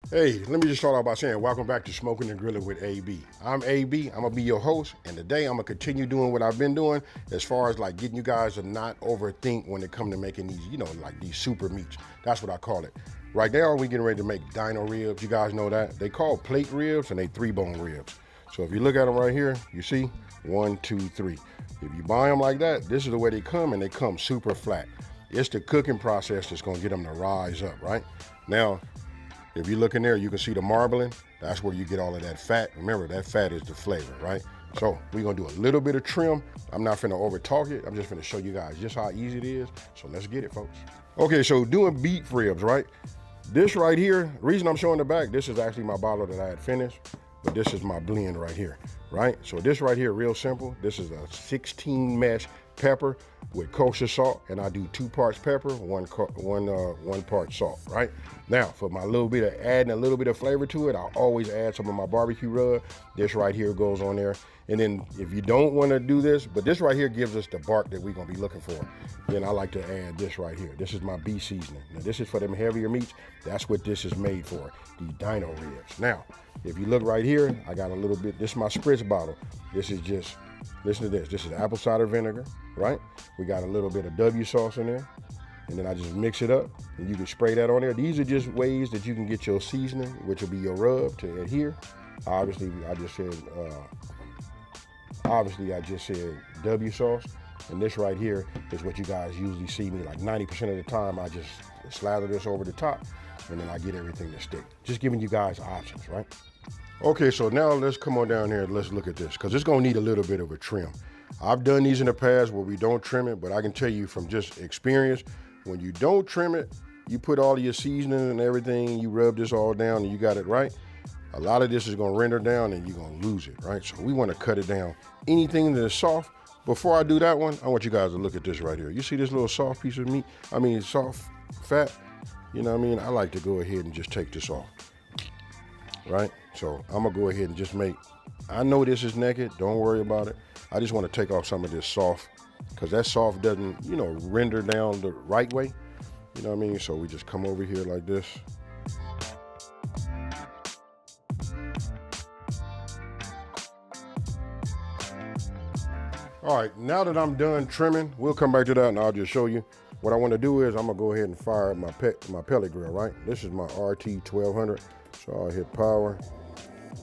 Hey, let me just start off by saying welcome back to Smoking and Grilling with AB. I'm AB, I'm gonna be your host, and today I'm gonna continue doing what I've been doing as far as like getting you guys to not overthink when it comes to making these, like these super meats. That's what I call it. Right now, we getting ready to make dino ribs. You guys know that. They call plate ribs and they 3-bone ribs. So if you look at them right here, you see 1, 2, 3. If you buy them like that, this is the way they come, and they come super flat. It's the cooking process that's gonna get them to rise up, right? Now, if you look in there, you can see the marbling. That's where you get all of that fat. Remember, that fat is the flavor, right? So we're gonna do a little bit of trim. I'm not finna over talk it. I'm just finna show you guys just how easy it is. So let's get it, folks. Okay, so doing beef ribs, right? This right here, the reason I'm showing the back, this is actually my bottle that I had finished, but this is my blend right here, right? So this right here, real simple. This is a 16 mesh pepper with kosher salt, and I do 2 parts pepper, 1 part salt, right? Now, for my little bit of adding a little bit of flavor to it, I always add some of my barbecue rub. This right here goes on there. And then if you don't want to do this, but this right here gives us the bark that we're gonna be looking for, then I like to add this right here. This is my beef seasoning. Now this is for them heavier meats. That's what this is made for, the dino ribs. Now, if you look right here, I got a little bit, this is my spritz bottle. This is just, listen to this. This is apple cider vinegar, right? We got a little bit of W sauce in there. And then I just mix it up, and you can spray that on there. These are just ways that you can get your seasoning, which will be your rub, to adhere. Obviously, I just said W sauce, and this right here is what you guys usually see me like 90% of the time. I just slather this over the top, and then I get everything to stick. Just giving you guys options, right? Okay, so now let's come on down here and let's look at this, because it's gonna need a little bit of a trim. I've done these in the past where we don't trim it, but I can tell you from just experience, when you don't trim it, you put all of your seasoning and everything, you rub this all down and you got it right, a lot of this is gonna render down and you're gonna lose it, right? So we wanna cut it down. Anything that is soft, before I do that one, I want you guys to look at this right here. You see this little soft piece of meat? Soft fat, you know what I mean? I like to go ahead and just take this off, right? So I'm gonna go ahead and just I know this is naked, don't worry about it. I just wanna take off some of this soft, because that soft doesn't, render down the right way. You know what I mean? So we just come over here like this. All right, now that I'm done trimming, we'll come back to that and I'll just show you. What I want to do is I'm gonna go ahead and fire my pellet grill, right? This is my RT 1200. So I'll hit power.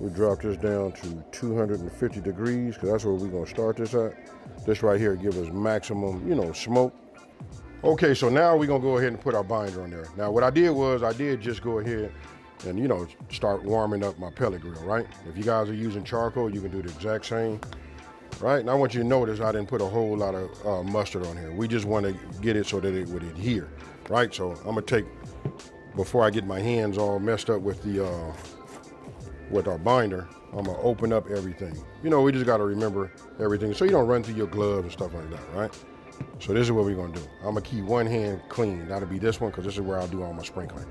We drop this down to 250 degrees, because that's where we're gonna start this at. This right here gives us maximum, smoke. Okay, so now we're gonna go ahead and put our binder on there. Now what I did was, I did just go ahead and, start warming up my pellet grill, right? If you guys are using charcoal, you can do the exact same, right? And I want you to notice I didn't put a whole lot of mustard on here. We just wanna get it so that it would adhere, right? So I'm gonna take, before I get my hands all messed up with with our binder, I'm gonna open up everything. We just gotta remember everything so you don't run through your gloves and stuff like that, right? So this is what we're gonna do. I'm gonna keep one hand clean. That'll be this one, because this is where I'll do all my sprinkling.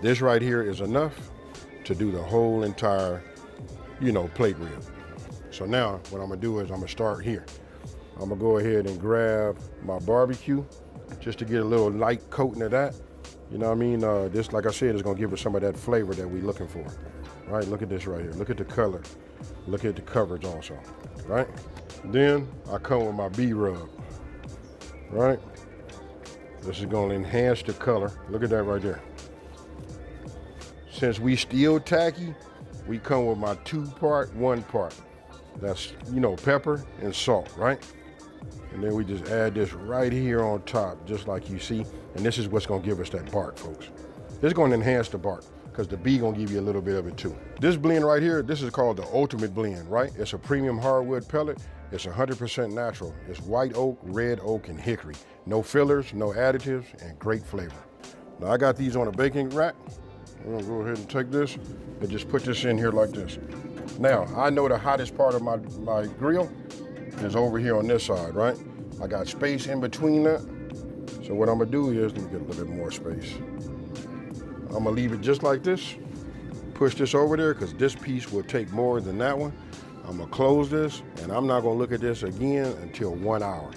This right here is enough to do the whole entire, plate rib. So now what I'm gonna do is I'm gonna start here. I'm gonna go ahead and grab my barbecue just to get a little light coating of that. You know what I mean? This, like I said, is gonna give us some of that flavor that we're looking for. Right, look at this right here. Look at the color. Look at the coverage also, right? Then I come with my B-rub, right? This is gonna enhance the color. Look at that right there. Since we still tacky, we come with my 2-part, 1 part. That's, pepper and salt, right? And then we just add this right here on top, just like you see. And this is what's gonna give us that bark, folks. This is gonna enhance the bark, because the B gonna give you a little bit of it too. This blend right here, this is called the ultimate blend, right? It's a premium hardwood pellet. It's 100% natural. It's white oak, red oak, and hickory. No fillers, no additives, and great flavor. Now I got these on a baking rack. I'm gonna go ahead and take this and just put this in here like this. Now, I know the hottest part of my grill is over here on this side, right? I got space in between that. So what I'm gonna do is, let me get a little bit more space. I'm gonna leave it just like this. Push this over there, because this piece will take more than that one. I'm gonna close this, and I'm not gonna look at this again until 1 hour.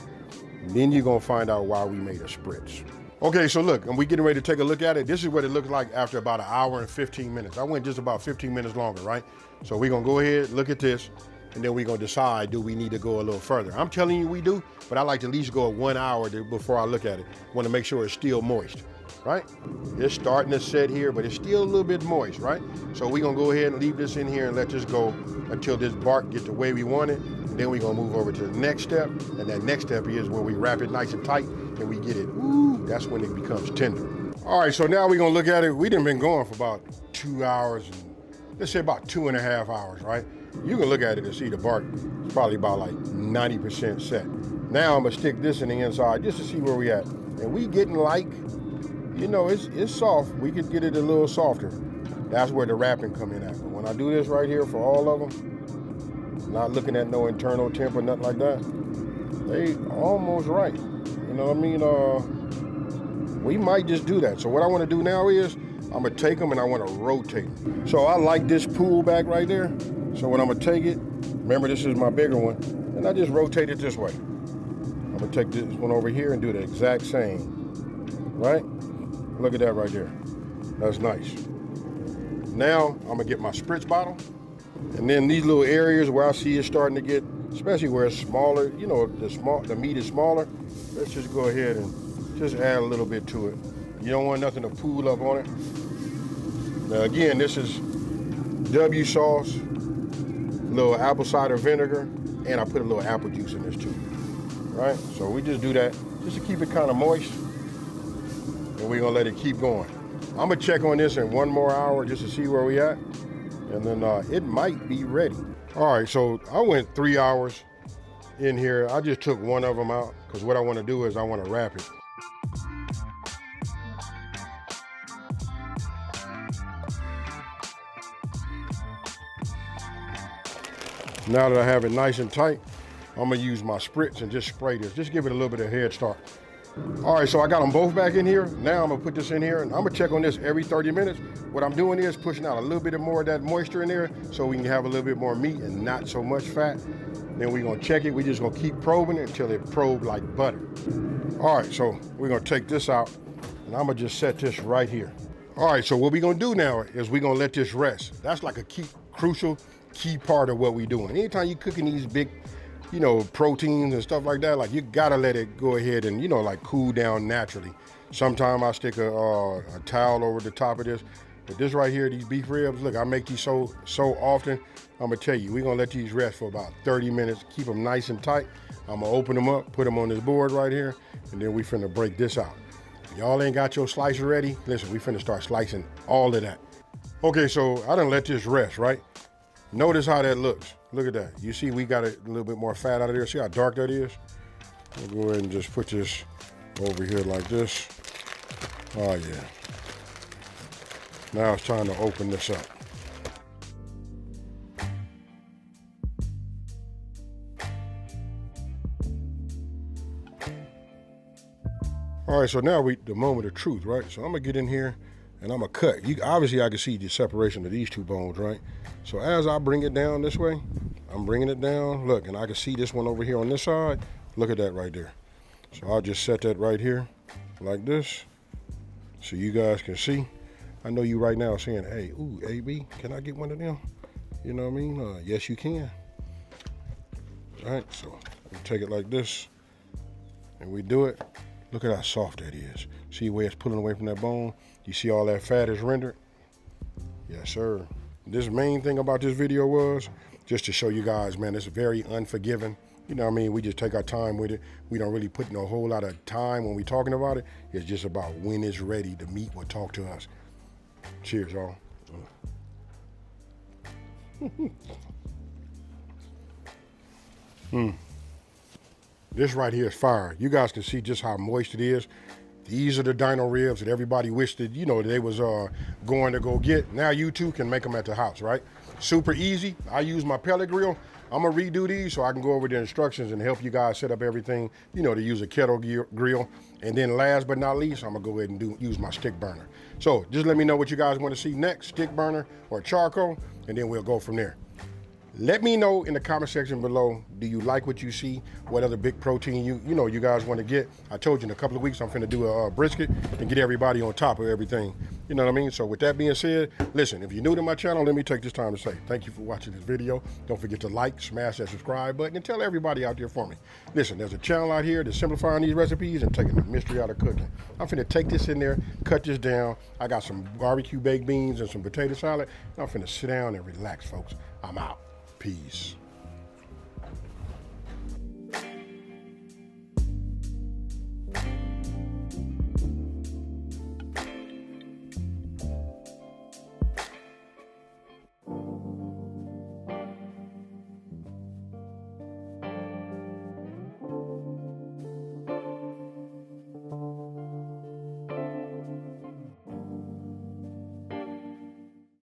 Then you're gonna find out why we made a spritz. Okay, so look, and we getting ready to take a look at it. This is what it looks like after about 1 hour and 15 minutes. I went just about 15 minutes longer, right? So we're gonna go ahead, look at this, and then we're gonna decide, do we need to go a little further? I'm telling you we do, but I like to at least go 1 hour before I look at it. Want to make sure it's still moist, right? It's starting to set here, but it's still a little bit moist, right? So we're gonna go ahead and leave this in here and let this go until this bark gets the way we want it. And then we're gonna move over to the next step, and that next step is where we wrap it nice and tight, and we get it, ooh, that's when it becomes tender. All right, so now we're gonna look at it. We done been going for about 2 hours, and let's say about 2.5 hours, right? You can look at it and see the bark is probably about like 90% set. Now I'm gonna stick this in the inside just to see where we at. And we getting like, you know, it's soft. We could get it a little softer. That's where the wrapping come in at. But when I do this right here for all of them, not looking at no internal temp or nothing like that, they almost right. You know what I mean? We might just do that. So what I want to do now is I'm gonna take them and I want to rotate them. So I like this pull back right there. So when I'm gonna take it, remember this is my bigger one, and I just rotate it this way. I'm gonna take this one over here and do the exact same, right? Look at that right there. That's nice. Now I'm gonna get my spritz bottle, and then these little areas where I see it starting to get, especially where it's smaller, you know, the meat is smaller, let's just go ahead and just add a little bit to it. You don't want nothing to pool up on it. Now again, this is W sauce, a little apple cider vinegar, and I put a little apple juice in this too, right? So we just do that just to keep it kind of moist, and we're gonna let it keep going. I'm gonna check on this in 1 more hour just to see where we at, and then it might be ready. All right, so I went 3 hours in here. I just took one of them out because what I want to do is I want to wrap it. Now that I have it nice and tight, I'm gonna use my spritz and just spray this. Just give it a little bit of head start. All right, so I got them both back in here. Now I'm gonna put this in here and I'm gonna check on this every 30 minutes. What I'm doing is pushing out a little bit more of that moisture in there so we can have a little bit more meat and not so much fat. Then we're gonna check it. We're just gonna keep probing it until it probe like butter. All right, so we're gonna take this out and I'm gonna just set this right here. All right, so what we're gonna do now is we're gonna let this rest. That's like a crucial key part of what we're doing. Anytime you're cooking these big, you know, proteins and stuff like that, like you gotta let it go ahead and, you know, like cool down naturally. Sometimes I stick a towel over the top of this, but this right here, these beef ribs, look, I make these so often. I'm gonna tell you, we're gonna let these rest for about 30 minutes, keep them nice and tight. I'm gonna open them up, put them on this board right here, and then we finna break this out. Y'all ain't got your slicer ready? Listen, we finna start slicing all of that. Okay, so I done let this rest, right? Notice how that looks. Look at that. You see we got a little bit more fat out of there. See how dark that is? We'll go ahead and just put this over here like this. Oh yeah. Now it's time to open this up. All right, so now the moment of truth, right? So I'm gonna get in here and I'm gonna cut. Obviously I can see the separation of these two bones, right? So as I bring it down this way, I'm bringing it down. Look, and I can see this one over here on this side. Look at that right there. So I'll just set that right here like this so you guys can see. I know you right now saying, hey, ooh, AB, can I get one of them? You know what I mean? Yes, you can. All right, so we take it like this and we do it. Look at how soft that is. See where it's pulling away from that bone? You see all that fat is rendered? Yes, sir. This main thing about this video was just to show you guys, man, it's very unforgiving. You know what I mean? We just take our time with it. We don't really put no whole lot of time when we're talking about it. It's just about when it's ready, the meat will talk to us. Cheers, y'all. This right here is fire. You guys can see just how moist it is. These are the dino ribs that everybody wished that, you know, they was going to go get. Now you too can make them at the house, right? Super easy. I use my pellet grill. I'm gonna redo these so I can go over the instructions and help you guys set up everything, you know, to use a kettle grill. And then last but not least, I'm gonna go ahead and use my stick burner. So just let me know what you guys want to see next, stick burner or charcoal, and then we'll go from there. Let me know in the comment section below, do you like what you see? What other big protein you guys want to get? I told you in a couple of weeks I'm finna do a brisket and get everybody on top of everything. You know what I mean? So with that being said, listen, if you're new to my channel, let me take this time to say thank you for watching this video. Don't forget to like, smash that subscribe button, and tell everybody out there for me. Listen, there's a channel out here that's simplifying these recipes and taking the mystery out of cooking. I'm finna take this in there, cut this down. I got some barbecue baked beans and some potato salad. I'm finna sit down and relax, folks. I'm out. Peace.